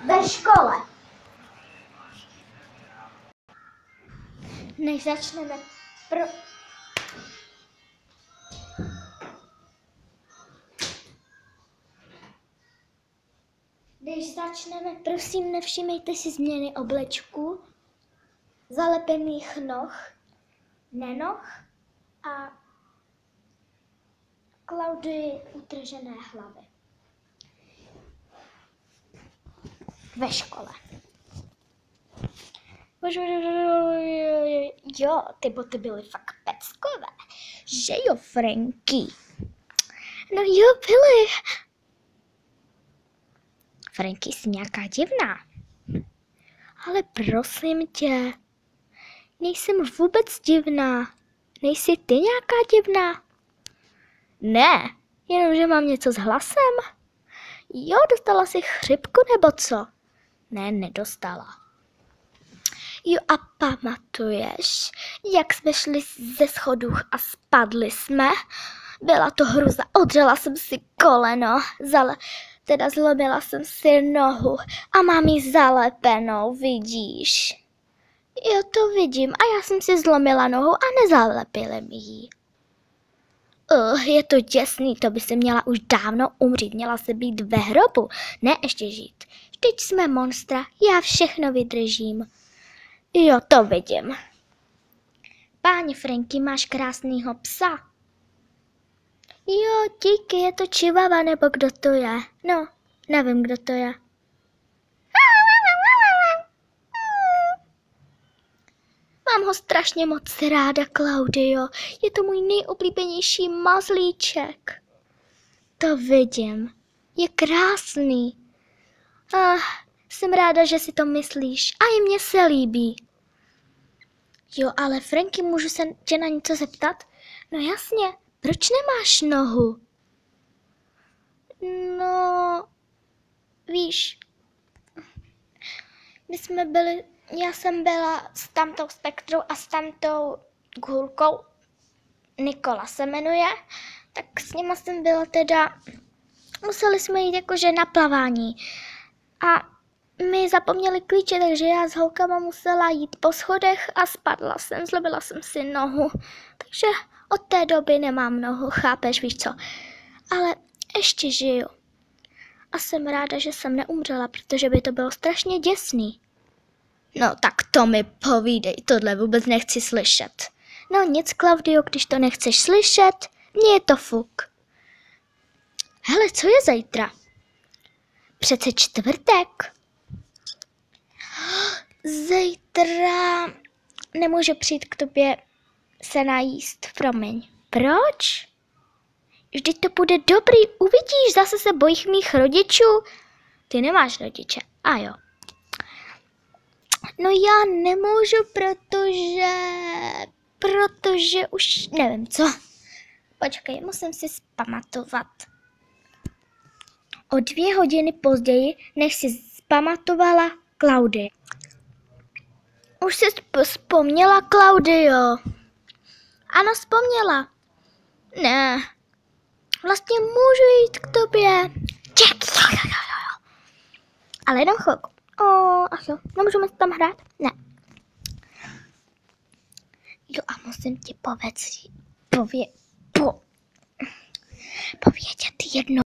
ve škole. Než začneme prosím, nevšimejte si změny oblečku, zalepených noh, nenoh a Klaudy utržené hlavy. Ve škole. Jo, ty boty byly fakt peckové. Že jo, Franky? No jo, byly. Franky, jsi nějaká divná. Ale prosím tě, nejsem vůbec divná. Nejsi ty nějaká divná? Ne, jenomže mám něco s hlasem. Jo, dostala jsi chřipku nebo co? Ne, nedostala. Jo, a pamatuješ, jak jsme šli ze schodů a spadli jsme? Byla to hruza, odřela jsem si koleno, zlomila jsem si nohu a mám ji zalepenou, vidíš? Jo, to vidím a já jsem si zlomila nohu a nezalepili mi ji. Je to děsný, to by se měla už dávno umřít, měla se být ve hrobu, ne ještě žít. Vždyť jsme monstra, já všechno vydržím. Jo, to vidím. Páni Franky, máš krásnýho psa. Jo, díky, je to Chihuahua nebo kdo to je? No, nevím, kdo to je. Mám ho strašně moc ráda, Klaudio. Je to můj nejoblíbenější mazlíček. To vidím. Je krásný. Jsem ráda, že si to myslíš. A i mně se líbí. Jo, ale Franky, můžu se tě na něco zeptat? No jasně, proč nemáš nohu? No, víš, já jsem byla s tamtou Spektrou a s tamtou Gulkou, Nikola se jmenuje, tak s nima jsem byla museli jsme jít jakože na plavání a my zapomněli klíče, takže já s holkama musela jít po schodech a spadla jsem, zlomila jsem si nohu, takže od té doby nemám nohu, chápeš, víš co, ale ještě žiju a jsem ráda, že jsem neumřela, protože by to bylo strašně děsný. No tak to mi povídej, tohle vůbec nechci slyšet. No nic, Klaudio, když to nechceš slyšet, mně je to fuk. Hele, co je zítra? Přece čtvrtek. Zítra nemůžu přijít k tobě se najíst, promiň. Proč? Vždyť to bude dobrý, uvidíš, zase se bojíš mých rodičů. Ty nemáš rodiče, a jo. No já nemůžu, protože už nevím co. Počkej, musím si vzpamatovat. O 2 hodiny později, než si vzpamatovala Klaudy. Už jsi vzpomněla, Klaudio? Ano, vzpomněla. Ne, vlastně můžu jít k tobě. Ale jenom chvilku. Ach jo, nemůžeme se tam hrát? Ne. Jo, a musím ti povědět jedno.